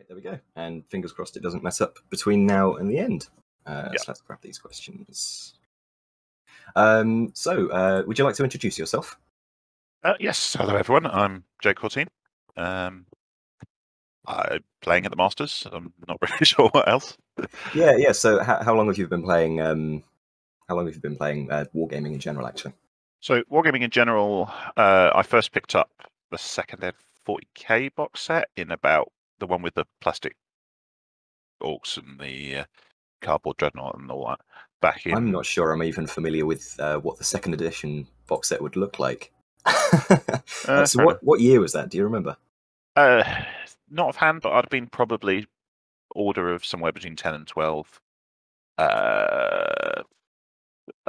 Right, there we go. And fingers crossed it doesn't mess up between now and the end. Yeah. So let's grab these questions. Would you like to introduce yourself? Yes, hello everyone. I'm Jake Corteen. I'm playing at the Masters. I'm not really sure what else. Yeah. So how long have you been playing? How long have you been playing wargaming in general? Actually, So wargaming in general, I first picked up the second Ed 40k box set in about the one with the plastic orcs and the cardboard dreadnought and all that. Back in. I'm not sure I'm even familiar with what the second edition box set would look like. So what year was that? Do you remember? Not offhand, but I'd been probably order of somewhere between 10 and 12.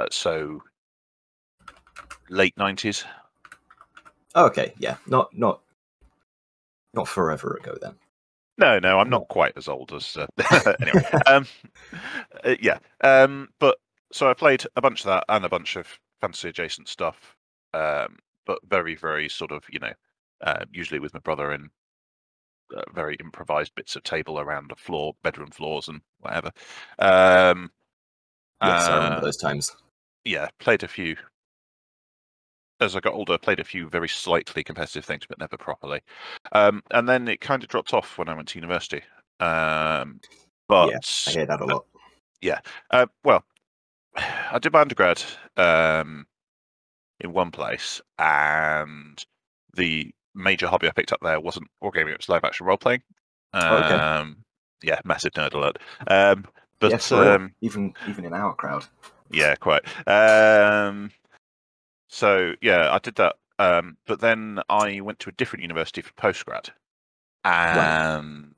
So late 90s. Oh, okay, yeah, not forever ago then. No, I'm not quite as old as anyway. Yeah. But so I played a bunch of that and a bunch of fantasy adjacent stuff, but very, very sort of, usually with my brother in very improvised bits of table around the floor, bedroom floors and whatever. Yes, I remember those times. Yeah, played a few. As I got older, played a few very slightly competitive things, but never properly. And then it kind of dropped off when I went to university. But yeah, I hear that a lot. Yeah. Well, I did my undergrad in one place, and the major hobby I picked up there wasn't wargaming; it was live action role playing. Okay. Yeah, massive nerd alert. But yeah, for even in our crowd. Yeah, quite. So yeah, I did that. But then I went to a different university for postgrad, and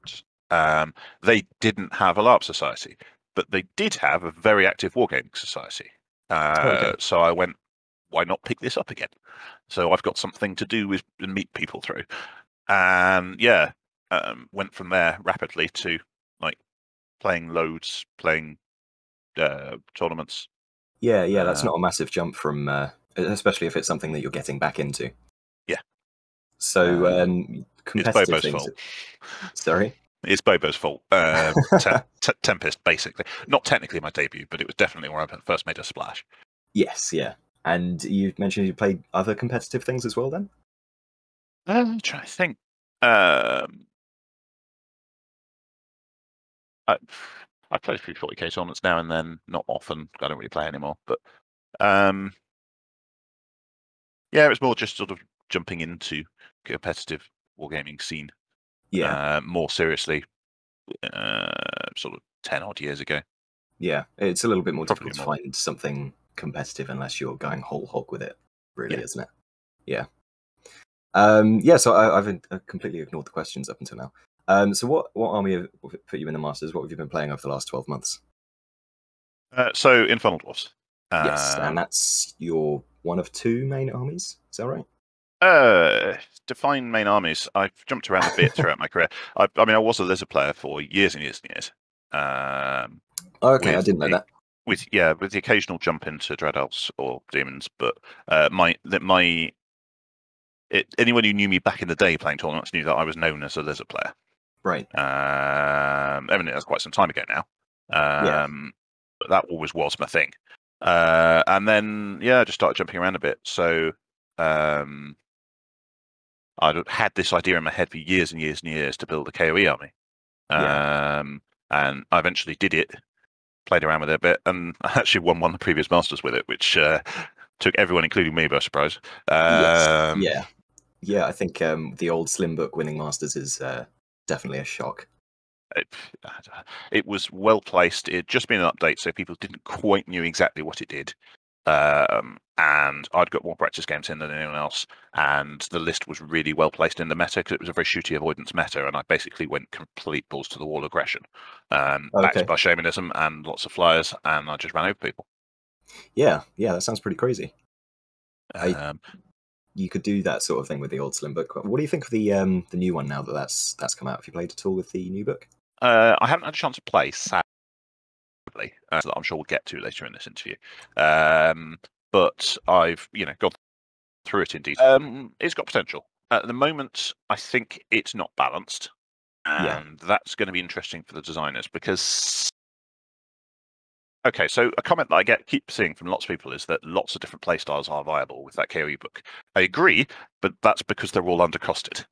they didn't have a LARP society, but they did have a very active wargaming society. So I went, why not pick this up again? So I've got something to do with and meet people through, and yeah, went from there rapidly to like playing loads, playing tournaments. Yeah, that's not a massive jump from, especially if it's something that you're getting back into. Yeah. So competitive it's Bobo's things. fault. Sorry. It's Bobo's fault. Tempest, basically. Not technically my debut, but it was definitely where I first made a splash. Yes, yeah. And you mentioned you played other competitive things as well, then? I'm trying to think. I play a few 40k tournaments now and then, not often. I don't really play anymore. But yeah, it's more just sort of jumping into competitive wargaming scene. Yeah. More seriously, sort of 10 odd years ago. Yeah, it's a little bit more Probably difficult more. to find something competitive unless you're going whole hog with it, really, isn't it? Yeah. Yeah, so I've completely ignored the questions up until now. So what army have put you in the Masters? What have you been playing over the last 12 months? So Infernal Dwarfs. Yes, and that's your one of two main armies, is that right? Define main armies. I've jumped around a bit throughout my career. I mean, I was a lizard player for years and years and years. Okay, I didn't know that. With the occasional jump into dread elves or demons, but anyone who knew me back in the day playing tournaments knew that I was known as a lizard player. Right. I mean, that's quite some time ago now. Yeah. But that always was my thing. And then I just started jumping around a bit. So I'd had this idea in my head for years and years and years to build a KoE army. And I eventually did it, played around with it a bit, and I actually won one of the previous Masters with it, which took everyone, including me, by surprise. Yes. Yeah, I think the old Slim Book winning Masters is definitely a shock. It was well placed. It had just been an update, so people didn't quite knew exactly what it did. And I'd got more practice games in than anyone else, and the list was really well placed in the meta because it was a very shooty avoidance meta, and I basically went complete balls to the wall aggression, backed by shamanism and lots of flyers, and I just ran over people. Yeah, that sounds pretty crazy. You could do that sort of thing with the old Slim Book. What do you think of the new one now that that's come out? Have you played at all with the new book? I haven't had a chance to play, sadly, that I'm sure we'll get to later in this interview. But I've gone through it in detail. It's got potential. At the moment, I think it's not balanced. And that's going to be interesting for the designers because. Okay, so a comment that I keep seeing from lots of people is that lots of different playstyles are viable with that KoE book. I agree, but that's because they're all undercosted.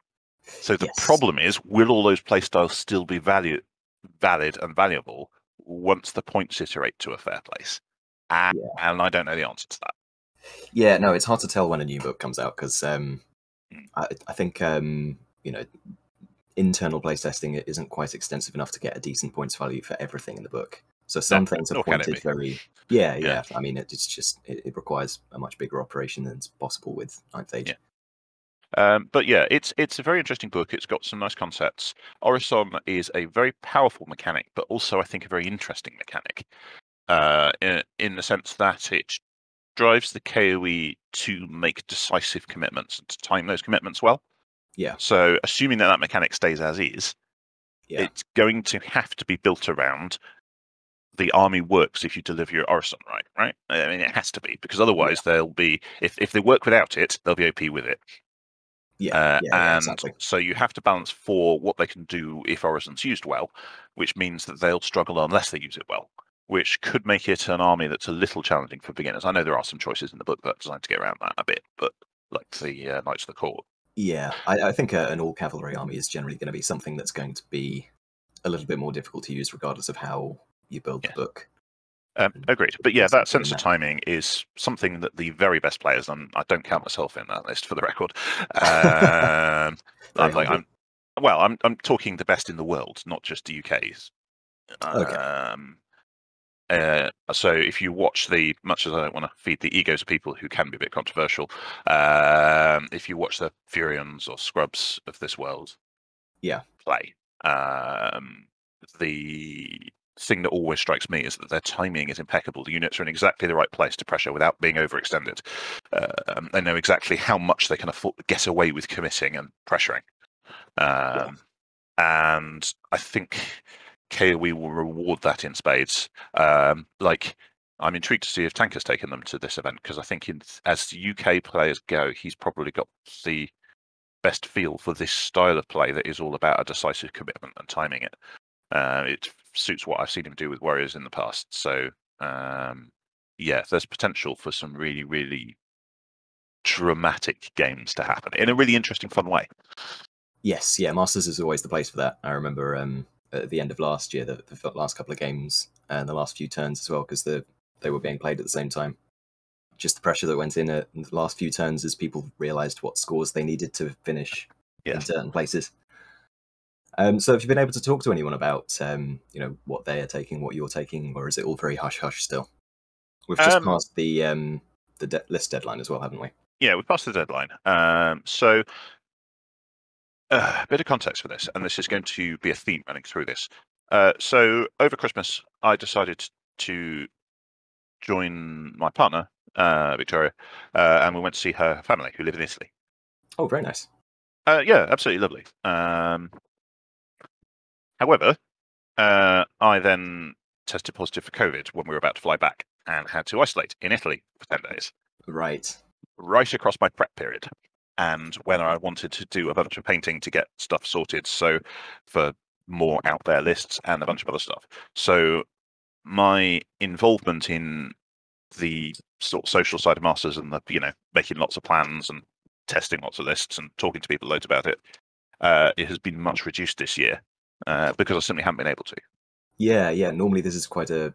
So the problem is, will all those playstyles still be valid and valuable once the points iterate to a fair place? And I don't know the answer to that. Yeah, no, it's hard to tell when a new book comes out because I think internal playtesting isn't quite extensive enough to get a decent points value for everything in the book. So some things are pointed very. Yeah. I mean, it's just it requires a much bigger operation than's possible with Ninth Age. But yeah, it's a very interesting book. It's got some nice concepts. Orison is a very powerful mechanic, but also I think a very interesting mechanic. In the sense that it drives the KoE to make decisive commitments and to time those commitments well. Yeah. So assuming that mechanic stays as is, it's going to have to be built around the army works if you deliver your Orison right? I mean, it has to be, because otherwise they'll be, if they work without it, they'll be OP with it. Exactly. So you have to balance for what they can do if Orison's used well, which means that they'll struggle unless they use it well, which could make it an army that's a little challenging for beginners. I know there are some choices in the book that are designed to get around that a bit, but like the Knights of the Court. Yeah, I think an all-cavalry army is generally going to be something that's going to be a little bit more difficult to use regardless of how you build the book. Agreed. But yeah, that sense of timing is something that the very best players, and I don't count myself in that list for the record. I'm talking the best in the world, not just the UK's. So if you watch much as I don't want to feed the egos of people who can be a bit controversial, if you watch the Furions or Scrubs of this world play, the thing that always strikes me is that their timing is impeccable. The units are in exactly the right place to pressure without being overextended. They know exactly how much they can get away with committing and pressuring. And I think KoE will reward that in spades. I'm intrigued to see if Tank has taken them to this event, because I think as UK players go, he's probably got the best feel for this style of play that is all about a decisive commitment and timing it. It suits what I've seen him do with Warriors in the past. So there's potential for some really, really dramatic games to happen in a really interesting, fun way. Yes, Masters is always the place for that. I remember at the end of last year, the last couple of games and the last few turns as well, because they were being played at the same time. Just the pressure that went in at the last few turns as people realised what scores they needed to finish in certain places. So have you been able to talk to anyone about what they are taking, what you're taking, or is it all very hush-hush still? We've just passed the list deadline as well, haven't we? Yeah, we passed the deadline. So a bit of context for this, and this is going to be a theme running through this. So over Christmas, I decided to join my partner, Victoria, and we went to see her family who live in Italy. Oh, very nice. Yeah, absolutely lovely. However, I then tested positive for COVID when we were about to fly back and had to isolate in Italy for 10 days. Right across my prep period. And when I wanted to do a bunch of painting to get stuff sorted, so for more out there lists and a bunch of other stuff. So my involvement in the sort of social side of Masters and making lots of plans and testing lots of lists and talking to people loads about it, it has been much reduced this year because I simply haven't been able to. Yeah. Normally this is quite a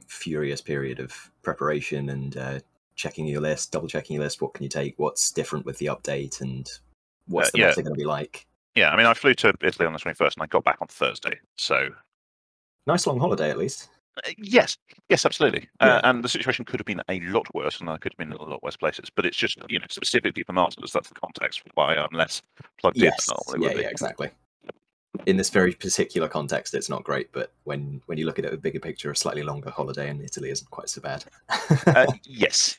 furious period of preparation and checking your list, double checking your list. What can you take? What's different with the update, and what's the meta going to be like? Yeah, I mean, I flew to Italy on the 21st and I got back on Thursday. So nice long holiday, at least. Yes, absolutely. And the situation could have been a lot worse, and I could have been in a lot worse places. But it's just, specifically for Masters, that's the context for why I'm less plugged in. Exactly. In this very particular context, it's not great, but when you look at it with a bigger picture, a slightly longer holiday in Italy isn't quite so bad. Yes.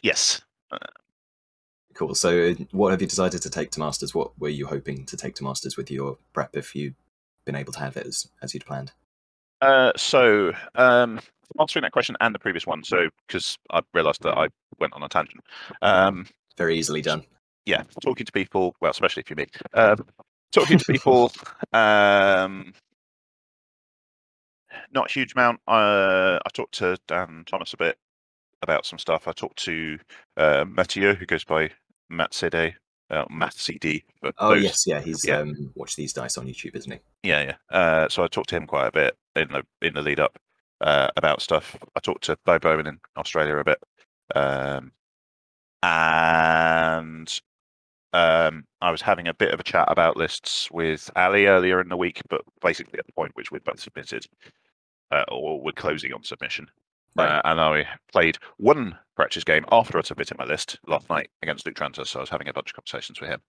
Cool. So what have you decided to take to Masters? What were you hoping to take to Masters with your prep if you'd been able to have it as you'd planned? Answering that question and the previous one, because I realised that I went on a tangent. Very easily done. Yeah, talking to people, well, especially if you meet. talking to people. Not a huge amount. I talked to Dan Thomas a bit about some stuff. I talked to Mathieu, who goes by Matt CD, Matt CD. But Oh those, yes, yeah, he's yeah, watched these dice on YouTube, isn't he? yeah. So I talked to him quite a bit in the lead up about stuff. I talked to Bobo in Australia a bit, and I was having a bit of a chat about lists with Ali earlier in the week, but basically at the point which we'd both submitted, or we're closing on submission. Right. And I played one practice game after I submitted my list last night against Luke Tranter, so I was having a bunch of conversations with him.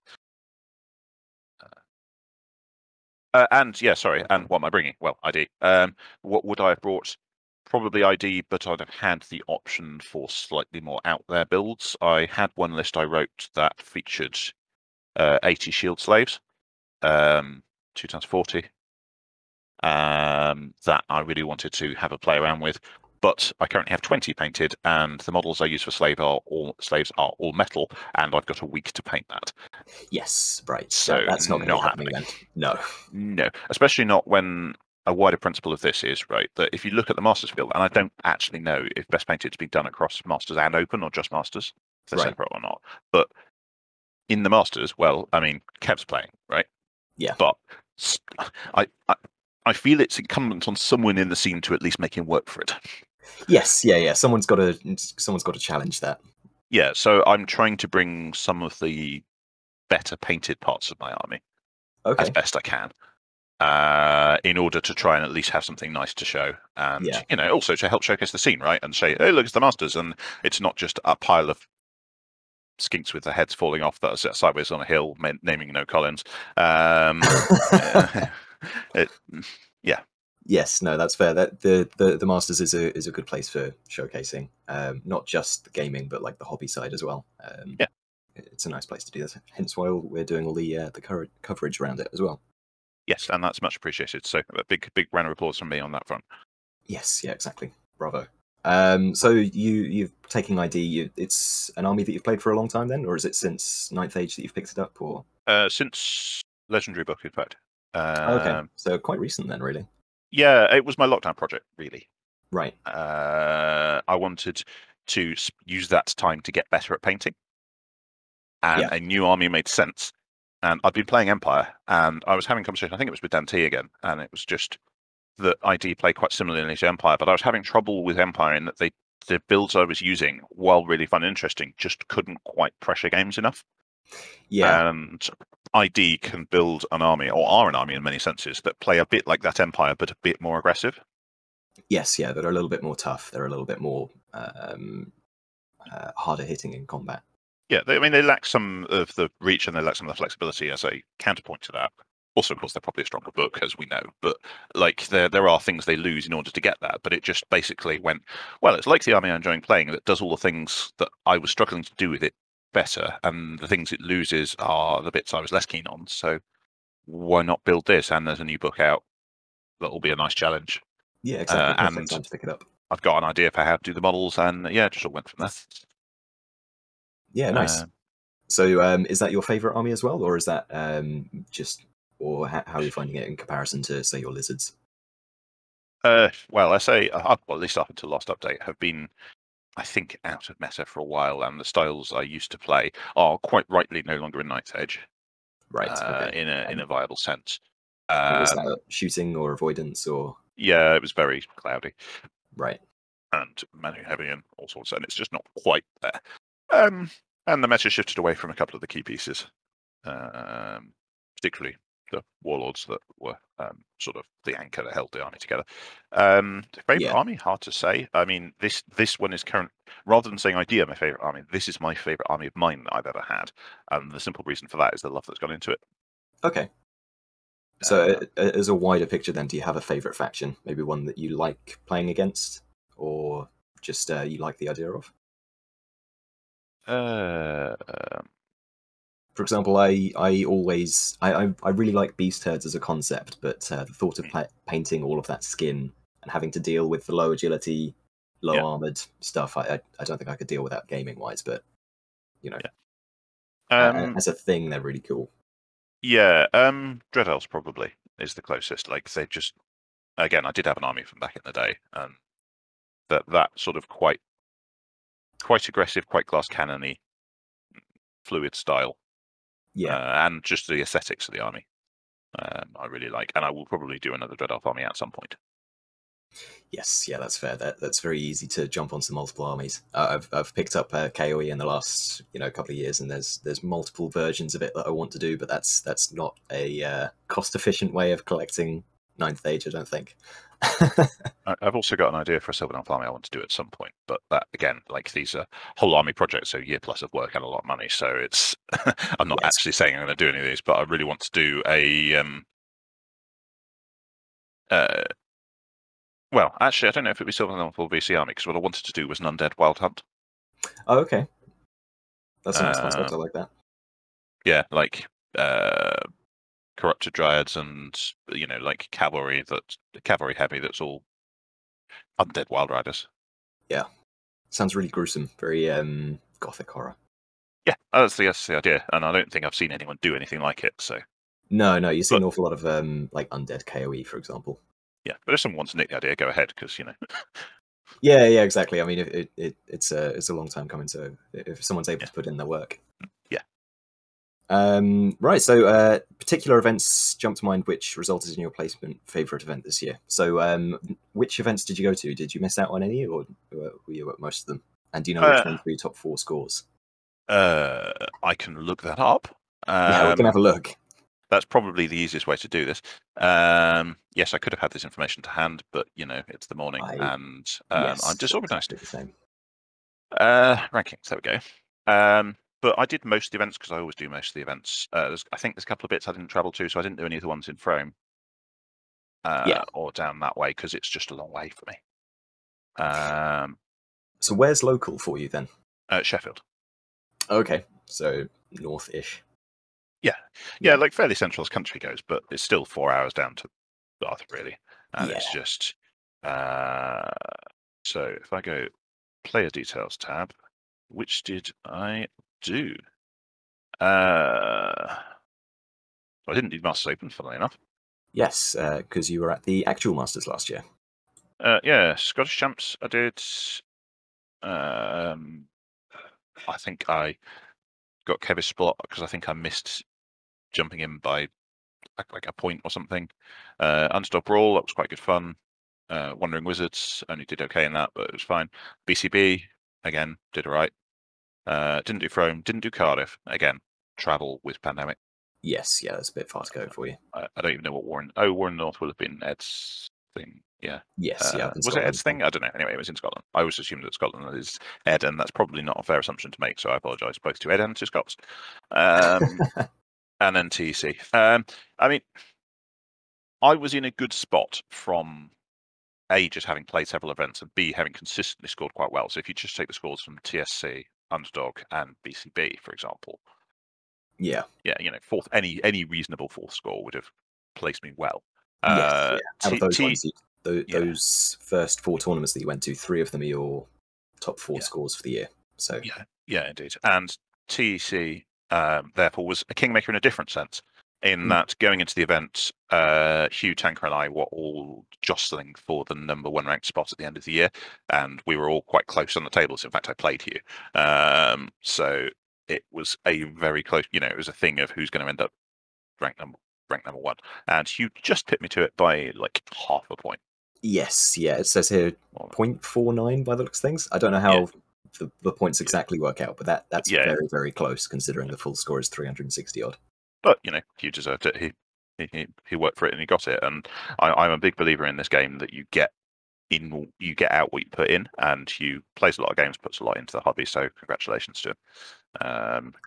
And yeah, sorry, and what am I bringing? Well, ID. What would I have brought? Probably ID, but I'd have had the option for slightly more out there builds. I had one list I wrote that featured 80 shield slaves, 2x40, that I really wanted to have a play around with. But I currently have 20 painted, and the models I use for slaves are all metal, and I've got a week to paint that. Yes, right. So That's not going to be happening then. No. No, especially not when a wider principle of this is, right, that if you look at the Masters field, and I don't actually know if Best Painted is being done across Masters and Open or just Masters, if they're separate or not, but in the Masters, well, I mean, Kev's playing, right? Yeah. But I feel it's incumbent on someone in the scene to at least make him work for it. Yes, yeah. Someone's got to challenge that. Yeah, so I'm trying to bring some of the better painted parts of my army as best I can, in order to try and at least have something nice to show, and also to help showcase the scene, right? And say, hey, look, it's the Masters, and it's not just a pile of skinks with their heads falling off that are set sideways on a hill, naming no Collins. Yeah. Yes, no, that's fair. That the Masters is a good place for showcasing, not just the gaming, but like the hobby side as well. Yeah, it's a nice place to do that. Hence why we're doing all the coverage around it as well. Yes, and that's much appreciated. So a big round of applause from me on that front. Yes, yeah, exactly. Bravo. So you've taken ID. It's an army that you've played for a long time then, or is it since 9th Age that you've picked it up, or since Legendary Book, in fact. Okay, so quite recent then, really. Yeah, it was my lockdown project, really. Right. I wanted to use that time to get better at painting, and a new army made sense. And I'd been playing Empire, and I was having a conversation, I think it was with Dan T again, and it was just that ID play quite similarly to Empire, but I was having trouble with Empire in that the builds I was using, while really fun and interesting, just couldn't quite pressure games enough. Yeah. And ID can build an army, or are an army in many senses, that play a bit like that Empire, but a bit more aggressive. Yes, yeah, they're a little bit more tough. They're a little bit more harder hitting in combat. Yeah, they lack some of the reach and they lack some of the flexibility as a counterpoint to that. Also, of course, they're probably a stronger book, as we know, but like there are things they lose in order to get that. But it just basically went, well, it's like the army I'm enjoying playing that does all the things that I was struggling to do with it better, and the things it loses are the bits I was less keen on. So why not build this? And there's a new book out that will be a nice challenge. Yeah, exactly. Perfect And time to pick it up. I've got an idea for how to do the models, and yeah, just all went from there. Yeah, nice. So is that your favorite army as well, or is that or how are you finding it in comparison to, say, your lizards? Well, I say, well, at least up until last update, have been, I think, out of meta for a while, and the styles I used to play are quite rightly no longer in Night's Edge, right? Okay. In a viable sense. Was that shooting or avoidance or? Yeah, it was very cloudy, right? And manu heavy and all sorts, and it's just not quite there. And the meta shifted away from a couple of the key pieces, particularly the warlords that were sort of the anchor that held the army together. Favorite army? Hard to say. I mean, this one is current. Rather than saying idea my favorite army, this is my favorite army of mine that I've ever had, and the simple reason for that is the love that's gone into it. Okay. So, as a wider picture, then, do you have a favorite faction? Maybe one that you like playing against, or just you like the idea of? For example, I really like beast herds as a concept, but the thought of painting all of that skin and having to deal with the low agility, low armored stuff, I don't think I could deal with that gaming wise. But as a thing, they're really cool. Yeah, Dread Elves probably is the closest. Like they just, again, I did have an army from back in the day, and that sort of quite aggressive, quite glass cannony, fluid style, Yeah. and just the aesthetics of the army. I really like, and I will probably do another Dread Elf army at some point. Yes, yeah, that's fair. That's very easy to jump onto multiple armies. I've picked up KoE in the last couple of years, and there's multiple versions of it that I want to do, but that's not a cost efficient way of collecting Ninth Age, I don't think. I've also got an idea for a Silver Elf army I want to do at some point, but that again, like these are whole army projects, so a year plus of work and a lot of money. So it's I'm not Yes. actually saying I'm going to do any of these, but I really want to do a well, actually, I don't know if it'd be Silver Elf or VC army, because what I wanted to do was an undead wild hunt. Oh, okay. That's a nice concept. I like that. Yeah, like corrupted dryads and like cavalry heavy that's all undead wild riders. Yeah, sounds really gruesome. Very gothic horror. Yeah, that's the idea, and I don't think I've seen anyone do anything like it. So no, you see an awful lot of like undead KoE, for example. Yeah, but if someone wants to nick the idea, go ahead, because Yeah, exactly. I mean, it's a long time coming. So if someone's able to put in their work, yeah. Right. So particular events jump to mind which resulted in your placement favorite event this year. So which events did you go to? Did you miss out on any, or were you at most of them? And do you know which ones were your top 4 scores? I can look that up. Yeah, we can have a look. That's probably the easiest way to do this. Yes, I could have had this information to hand, but it's the morning, and yes, I'm disorganized. Exactly the same. Rankings. There we go. But I did most of the events because I always do most of the events. I think there's a couple of bits I didn't travel to, so I didn't do any of the ones in Frome. Or down that way because it's just a long way for me. So where's local for you then? Sheffield. Okay, so north-ish. Yeah, like fairly central as country goes, but it's still 4 hours down to Bath, really. And it's just so if I go player details tab, which did I do? I didn't need Masters Open, funnily enough. Yes, because you were at the actual Masters last year. Yeah, Scottish Champs I did. I think I got Kevis spot because I think I missed jumping in by like a point or something. Unstop Brawl, that was quite good fun. Wandering Wizards, only did okay in that, but it was fine. BCB, again, did all right. Didn't do Frome, didn't do Cardiff. Again, travel with pandemic. Yes, yeah, that's a bit far to go for you. I don't even know what War in the North will have been Ed's thing. Yeah. Yes, yeah. Was it Ed's thing? I don't know. Anyway, it was in Scotland. I always assumed that Scotland is Ed, and that's probably not a fair assumption to make, so I apologise both to Ed and to Scots. And then TEC. I mean, I was in a good spot from A, just having played several events, and B, having consistently scored quite well. So if you just take the scores from TSC, Underdog, and BCB, for example, yeah, fourth, any reasonable fourth score would have placed me well. Yes, out of those ones, those first 4 tournaments that you went to, 3 of them are your top 4 scores for the year. So yeah, indeed. And TEC therefore was a kingmaker in a different sense, in that going into the event, Hugh, Tanker, and I were all jostling for the number 1 ranked spot at the end of the year, and we were all quite close on the tables. In fact, I played Hugh, so it was a very close. It was a thing of who's going to end up ranked number 1, and Hugh just pipped me to it by like half a point. Yes, yeah, it says here 0.49 by the looks of things. I don't know how the points exactly work out, but that's very, very close considering the full score is 360 odd. But Hugh deserved it. He worked for it and he got it. And I'm a big believer in this game that you get out what you put in, and Hugh plays a lot of games, puts a lot into the hobby. So congratulations to him.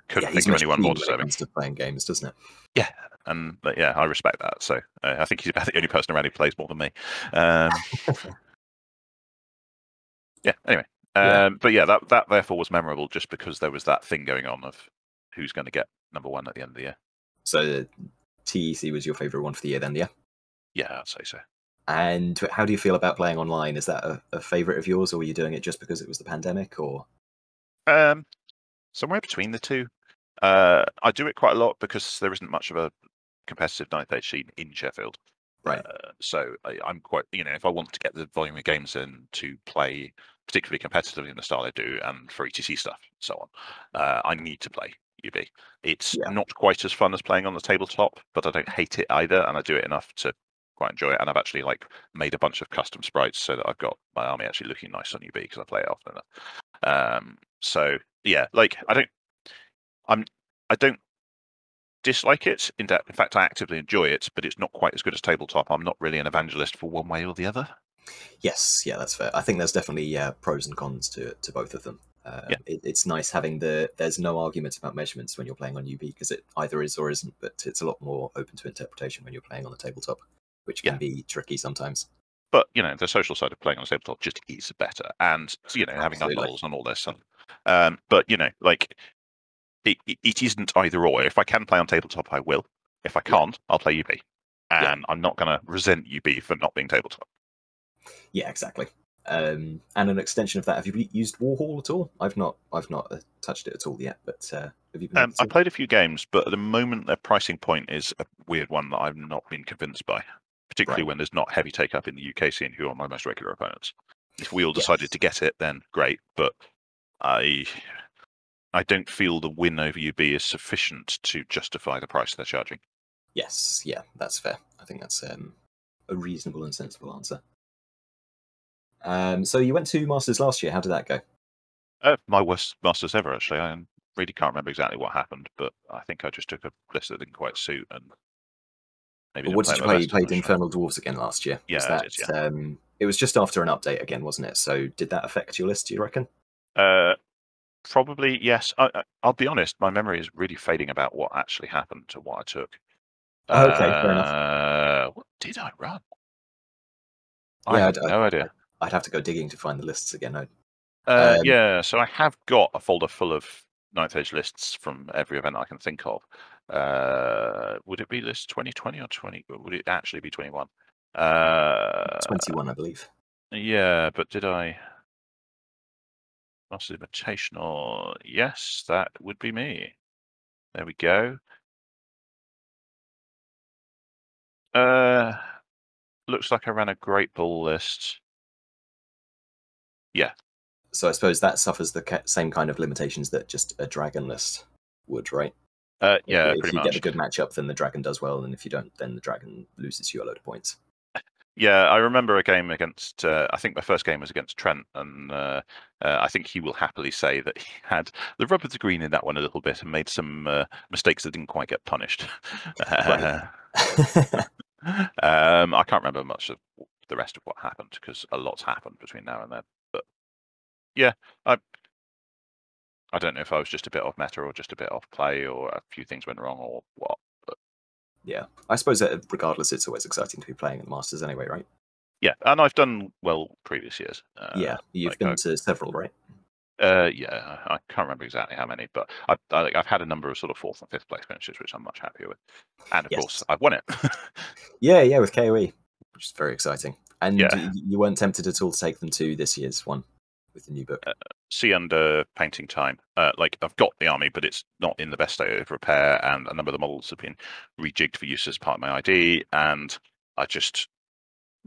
Couldn't think of anyone more deserving. To playing games, doesn't it? Yeah, and I respect that. So I think he's about the only person around who plays more than me. Yeah. Anyway, but yeah, that therefore was memorable just because there was that thing going on of who's going to get number 1 at the end of the year. So TEC was your favourite one for the year then, yeah? Yeah, I'd say so. And how do you feel about playing online? Is that a favourite of yours, or were you doing it just because it was the pandemic, or? Somewhere between the two. I do it quite a lot because there isn't much of a competitive 9th Age scene in Sheffield. Right. So I'm quite, if I want to get the volume of games in to play particularly competitively in the style I do, and for ETC stuff and so on, I need to play UB. It's Yeah. not quite as fun as playing on the tabletop, but I don't hate it either, and I do it enough to quite enjoy it. And I've actually made a bunch of custom sprites so that I've got my army actually looking nice on UB because I play it often enough. So yeah, I don't dislike it. In fact, I actively enjoy it, but it's not quite as good as tabletop. I'm not really an evangelist for one way or the other. Yes, yeah, that's fair. I think there's definitely pros and cons to both of them. Yeah. It's nice having there's no argument about measurements when you're playing on UB, because it either is or isn't, but it's a lot more open to interpretation when you're playing on the tabletop, which can be tricky sometimes. But the social side of playing on a tabletop just is better, and having nice models and all this stuff. But it isn't either or. If I can play on tabletop, I will. If I can't, I'll play UB, and I'm not going to resent UB for not being tabletop. Yeah, exactly. And an extension of that, have you used Warhol at all? I've not touched it at all yet, but have you been? I played a few games, but at the moment their pricing point is a weird one that I've not been convinced by, particularly when there's not heavy take up in the UK scene, who are my most regular opponents. If we all decided to get it, then great, but I don't feel the win over UB is sufficient to justify the price they're charging. Yes, yeah, that's fair. I think that's a reasonable and sensible answer. So you went to Masters last year. How did that go? My worst Masters ever, actually. I really can't remember exactly what happened, but I think I just took a list that didn't quite suit, and maybe. What did you play? You played Infernal Dwarves again last year. Yeah, I did, yeah. It was just after an update again, wasn't it? So did that affect your list, do you reckon? Probably, yes. I'll be honest, my memory is really fading about what actually happened to what I took. Okay, fair enough. What did I run? Yeah, I have no idea. I'd have to go digging to find the lists again. Yeah, so I have got a folder full of 9th Age lists from every event I can think of. Would it be list 2020 or 20? Would it actually be 21? 21, I believe. Yeah, but did I? Master Invitational. Yes, that would be me. There we go. Looks like I ran a Great Ball list. Yeah. So I suppose that suffers the same kind of limitations that just a dragon list would, right? Yeah, if pretty you much. get a good matchup, then the dragon does well, and if you don't, then the dragon loses you a load of points. Yeah, I remember a game against, I think my first game was against Trent, and I think he will happily say that he had the rub of the green in that one a little bit and made some mistakes that didn't quite get punished. Right. I can't remember much of the rest of what happened because a lot's happened between now and then. But yeah, I don't know if I was just a bit off meta or just a bit off play or a few things went wrong or what. But yeah, I suppose that regardless, it's always exciting to be playing at the Masters anyway, right? Yeah, and I've done well previous years. Yeah, you've been to several, right? Yeah, I can't remember exactly how many, but I've had a number of sort of 4th and 5th place finishes, which I'm much happier with. And of course, I've won it. yeah, with KoE, which is very exciting. And you weren't tempted at all to take them to this year's one with the new book? Sea Under Painting Time. I've got the army, but it's not in the best state of repair, and a number of the models have been rejigged for use as part of my ID, and I just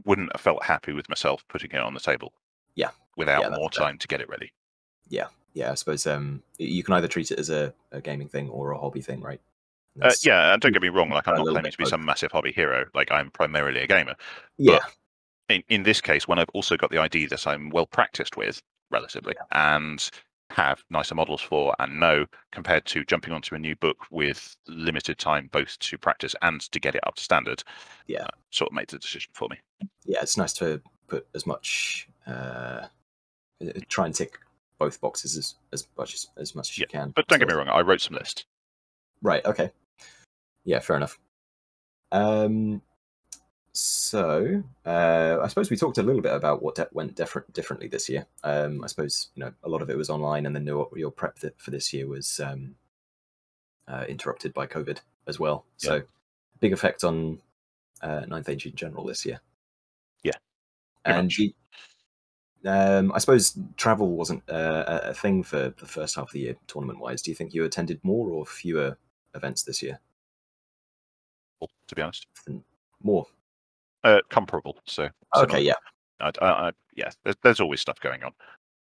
wouldn't have felt happy with myself putting it on the table. Yeah, without more time to get it ready. Yeah, I suppose you can either treat it as a gaming thing or a hobby thing, right? Yeah, and don't get me wrong, I'm not claiming to be some massive hobby hero. I'm primarily a gamer. Yeah. But in this case, when I've also got the ID that I'm well practiced with, relatively, and have nicer models for, and know, compared to jumping onto a new book with limited time both to practice and to get it up to standard, sort of made the decision for me. Yeah, it's nice to put as much, try and tick both boxes as much as you can. But don't get me wrong, I wrote some lists. Right, okay. Yeah, fair enough. So I suppose we talked a little bit about what went differently this year. I suppose a lot of it was online, and then your prep for this year was interrupted by COVID as well. Yeah. So big effect on 9th Age in general this year. Yeah, and I suppose travel wasn't a thing for the first half of the year, tournament-wise. Do you think you attended more or fewer events this year? to be honest. More. Comparable. So Okay, yeah. Yeah, there's always stuff going on.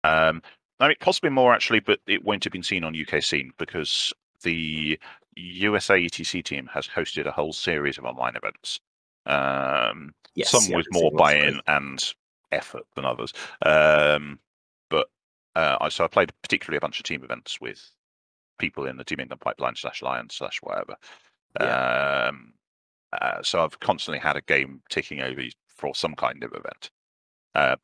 I mean, possibly more actually, but it won't have been seen on UK scene because the USA ETC team has hosted a whole series of online events. Yes, some yeah, with I've more seen lots of buy-in those. and effort than others. But so I played particularly a bunch of team events with people in the Team England pipeline / Lions / whatever. Yeah. So I've constantly had a game ticking over for some kind of event.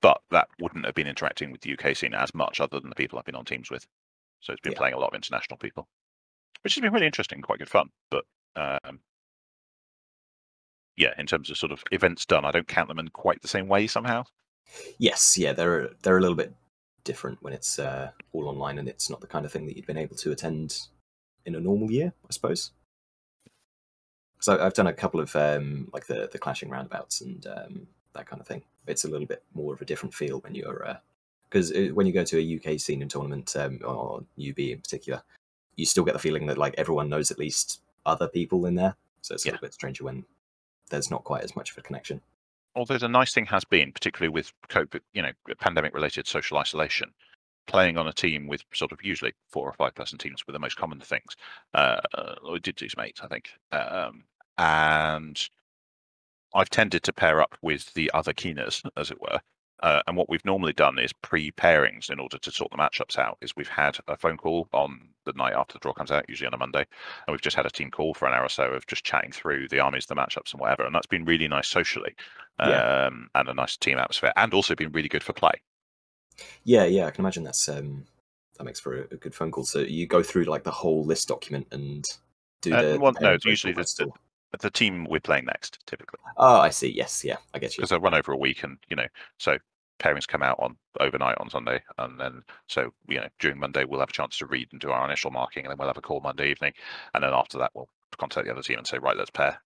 But that wouldn't have been interacting with the UK scene as much other than the people I've been on teams with. So it's been playing a lot of international people, which has been really interesting, quite good fun. But yeah, in terms of sort of events done, I don't count them in quite the same way somehow. Yes, yeah, they're a little bit different when it's all online and it's not the kind of thing that you'd been able to attend in a normal year, I suppose. So I've done a couple of like the clashing roundabouts and that kind of thing. It's a little bit more of a different feel when you're because when you go to a UK scene and tournament or UB in particular, you still get the feeling that like everyone knows at least other people in there. So it's a little bit stranger when there's not quite as much of a connection. Although the nice thing has been, particularly with COVID, pandemic-related social isolation, playing on a team with sort of usually 4 or 5 person teams were the most common things. We did do some 8, I think, and I've tended to pair up with the other keeners, as it were. And what we've normally done is pre-pairings in order to sort the matchups out. Is we've had a phone call on the night after the draw comes out, usually on a Monday, and we've just had a team call for an hour or so of just chatting through the armies, the matchups, and whatever. And that's been really nice socially, and a nice team atmosphere, and also been really good for play. Yeah, I can imagine that makes for a good phone call. So you go through like the whole list document and do the no, it's usually the team we're playing next, typically. Oh, I see. Yes, yeah, I get you. Because they'll run over a week, and so pairings come out on overnight on Sunday, and then so during Monday we'll have a chance to read and do our initial marking, and then we'll have a call Monday evening, and then after that we'll contact the other team and say, right, let's pair.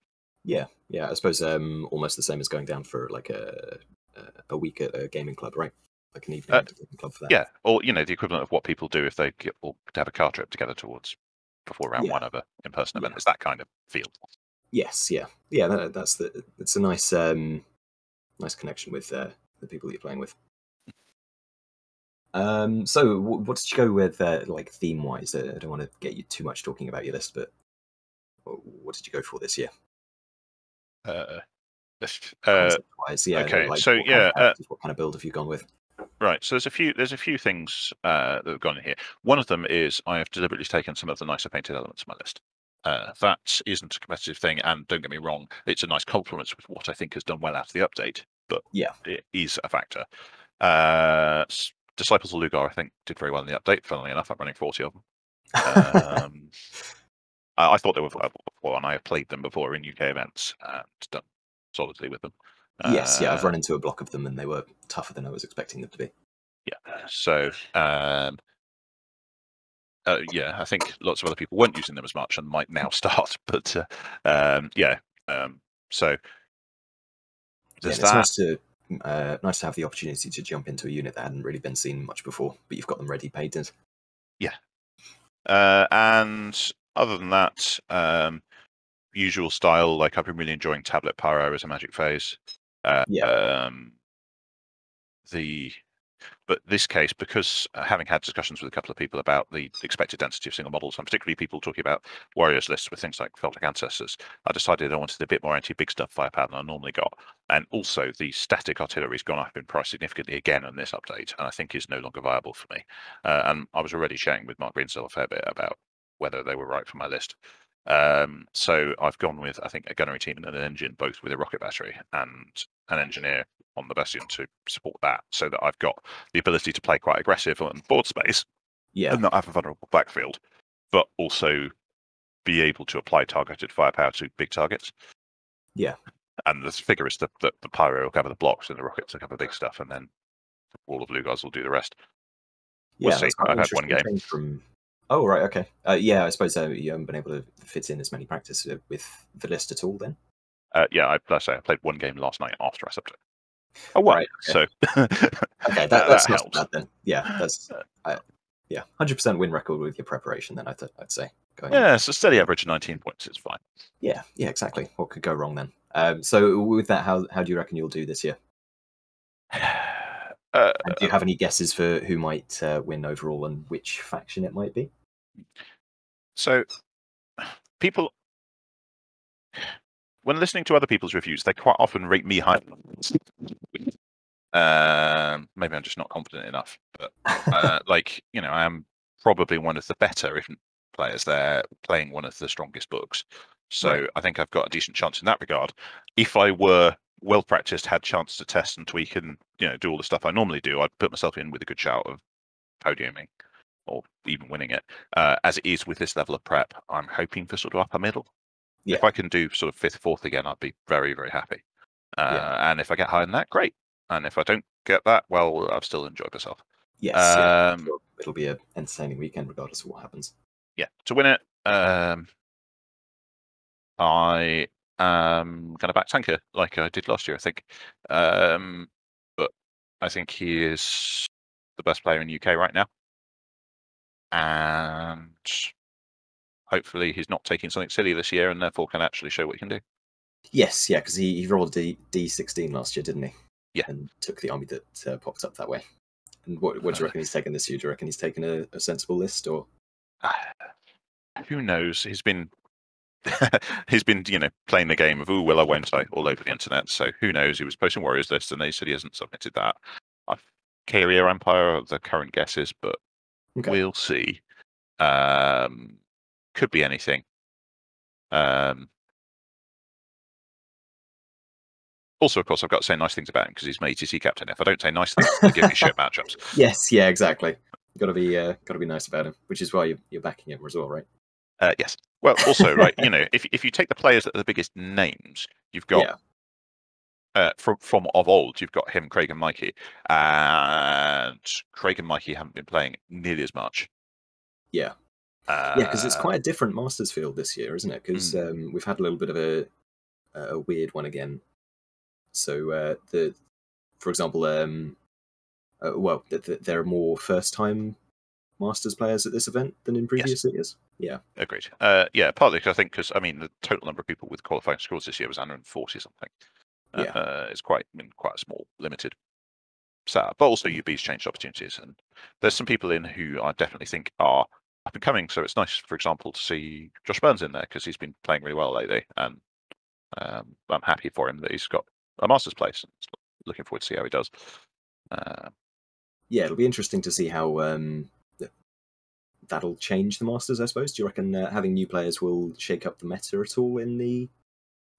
Yeah, I suppose almost the same as going down for like a week at a gaming club, right? Like an evening at a gaming club for that. Yeah, or the equivalent of what people do if they get to have a car trip together towards before round one of an in-person event. It's that kind of feel. Yes, yeah. It's a nice nice connection with the people you're playing with. So what did you go with like theme wise? I don't want to get you too much talking about your list, but what did you go for this year? Concept-wise, yeah. Okay, like, so what kind of build have you gone with? Right, so there's a few things that have gone in here. One of them is I have deliberately taken some of the nicer painted elements of my list. That isn't a competitive thing, and don't get me wrong, it's a nice complement with what I think has done well out of the update, but it is a factor. Disciples of Lugar, I think, did very well in the update. Funnily enough, I'm running 40 of them. I thought they were well, and I have played them before in UK events and done solidly with them. Yes, I've run into a block of them, and they were tougher than I was expecting them to be. Yeah, so I think lots of other people weren't using them as much and might now start. But so there's that. It's nice to have the opportunity to jump into a unit that hadn't really been seen much before, but you've got them ready painted. Yeah, and other than that, usual style. Like I've been really enjoying Tablet Pyro as a magic phase. But this case, because having had discussions with a couple of people about the expected density of single models, and particularly people talking about warriors lists with things like Celtic Ancestors, I decided I wanted a bit more anti-big stuff firepower than I normally got. And also the static artillery's gone up in price significantly again on this update, and I think is no longer viable for me. And I was already chatting with Mark Greensill a fair bit about whether they were right for my list. So I've gone with, I think, a gunnery team and an engine, both with a rocket battery and an engineer on the Bastion to support that, so that I've got the ability to play quite aggressive on board space and not have a vulnerable backfield, but also be able to apply targeted firepower to big targets. And the figure is that the pyro will cover the blocks and the rockets will cover big stuff, and then all of Lugars will do the rest. We'll see. I've had one game. Oh, right, okay. I suppose you haven't been able to fit in as many practice with the list at all then? I played one game last night after I subbed it. Oh, well, right, okay. So okay, that's not helps. bad then. Yeah, that's 100% win record with your preparation then, I'd say. going on. Yeah, so steady average of 19 points is fine. Yeah, exactly. What could go wrong then? So with that, how do you reckon you'll do this year? And do you have any guesses for who might win overall and which faction it might be? So people, when listening to other people's reviews, they quite often rate me high. Maybe I'm just not confident enough, but like, you know, I am probably one of the better if players there, playing one of the strongest books. So Right. I think I've got a decent chance in that regard. If I were well practiced, had chance to test and tweak and, you know, do all the stuff I normally do, I'd put myself in with a good shout of podiuming or even winning it. As it is with this level of prep, I'm hoping for sort of upper middle. Yeah. If I can do sort of 5th, 4th again, I'd be very, very happy. And if I get higher than that, great. And if I don't get that, well, I've still enjoyed myself. Yes. Yeah. It'll be an entertaining weekend regardless of what happens. Yeah. To win it, I am going to back Tanker like I did last year, I think. But I think he is the best player in the UK right now. And hopefully he's not taking something silly this year and therefore can actually show what he can do. Yes, yeah, because he rolled a D16 last year, didn't he? Yeah. And took the army that popped up that way. And what do you reckon he's taken this year? Do you reckon he's taken a sensible list, or who knows? He's been you know, playing the game of will I, won't I, all over the internet. So who knows? He was posting Warriors list, and they said he hasn't submitted that. Carrier Empire are the current guesses, but we'll see. Could be anything. Also, of course, I've got to say nice things about him because he's my ETC captain. If I don't say nice things, they give me shit matchups. Yes, yeah, exactly. Got to be nice about him, which is why you're backing him as well, right? Yes. Well, also, right, you know, if you take the players that are the biggest names, you've got from of old, you've got him, Craig, and Mikey, and Craig and Mikey haven't been playing nearly as much. Yeah, because it's quite a different Masters field this year, isn't it? Because we've had a little bit of a weird one again. So for example, there are more first-time Masters players at this event than in previous years. Yeah, agreed. Yeah, partly because I think I mean the total number of people with qualifying scores this year was 140 something. It's quite a small, limited setup. But also UB's changed opportunities, and there's some people in who I definitely think are up and coming. So it's nice, for example, to see Josh Burns in there because he's been playing really well lately, and I'm happy for him that he's got a Masters place. Looking forward to see how he does. Yeah, it'll be interesting to see how that'll change the Masters, I suppose. Do you reckon having new players will shake up the meta at all in the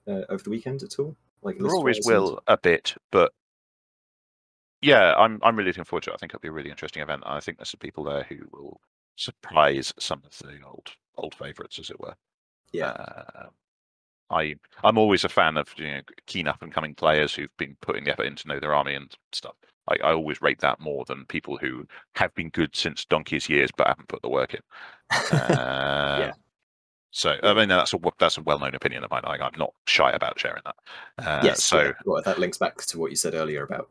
over the weekend at all? Like there always will a bit, but yeah, I'm really looking forward to it. I think it'll be a really interesting event. I think there's some people there who will surprise some of the old favourites, as it were. Yeah. I'm always a fan of keen up and coming players who've been putting the effort in to know their army and stuff. I always rate that more than people who have been good since donkey's years but haven't put the work in. Yeah. So I mean that's a well-known opinion of mine. I'm not shy about sharing that. Yes. So well, that links back to what you said earlier about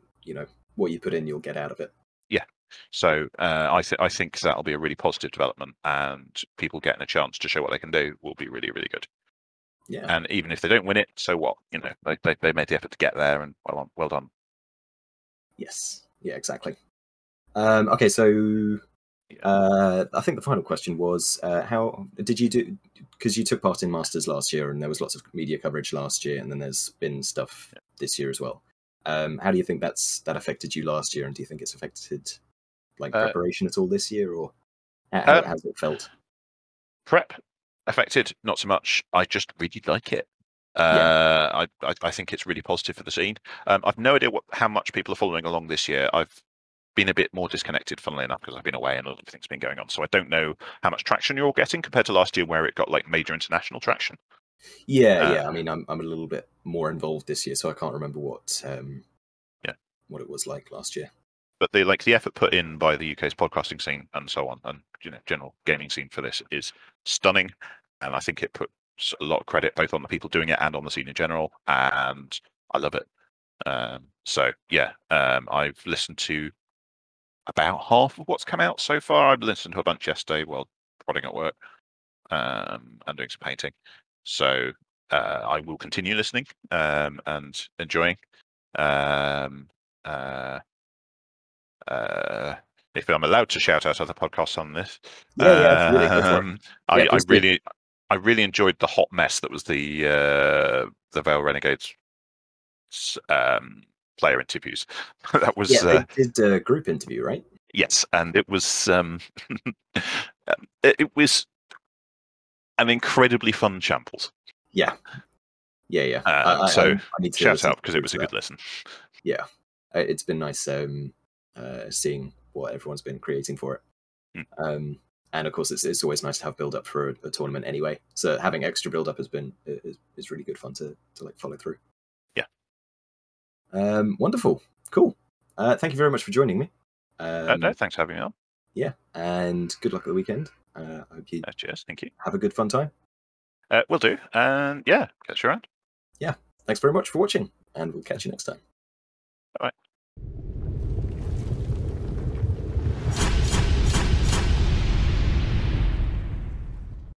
what you put in, you'll get out of it. Yeah. So I think that'll be a really positive development, and people getting a chance to show what they can do will be really, really good. Yeah. And even if they don't win it, so what? You know, they made the effort to get there, and well done. Yes. Yeah. Exactly. Okay. So I think the final question was how did you do? Because you took part in Masters last year, and there was lots of media coverage last year, and then there's been stuff this year as well. How do you think that affected you last year, and do you think it's affected preparation at all this year, or how has it felt? Prep affected, not so much. I just really like it. I think it's really positive for the scene. I've no idea how much people are following along this year. I've been a bit more disconnected, funnily enough, because I've been away and everything's been going on. So I don't know how much traction you're all getting compared to last year, where it got like major international traction. Yeah. I mean, I'm a little bit more involved this year, so I can't remember what it was like last year. But the effort put in by the UK's podcasting scene and so on, and general gaming scene for this is stunning, and I think it puts a lot of credit both on the people doing it and on the scene in general, and I love it. So yeah, I've listened to about half of what's come out so far. I've listened to a bunch yesterday while prodding at work. and doing some painting. So I will continue listening and enjoying. If I'm allowed to shout out other podcasts on this, Yeah, absolutely. Go for it. Yeah, I please do. really enjoyed the hot mess that was the Vale Renegades player interviews. That was Yeah, they did a group interview, right? yes, and it was it was an incredibly fun shambles. Yeah. So I need to shout listen out because it was a to good that. listen. Yeah, it's been nice seeing what everyone's been creating for it. And of course, it's always nice to have build up for a tournament anyway. So having extra build up is really good fun to like follow through. Yeah. Wonderful, cool. Thank you very much for joining me. No, thanks for having me on. Yeah, and good luck at the weekend. I hope you cheers, thank you. have a good fun time. Will do, and yeah, catch you around. Yeah, thanks very much for watching, and we'll catch you next time. Bye.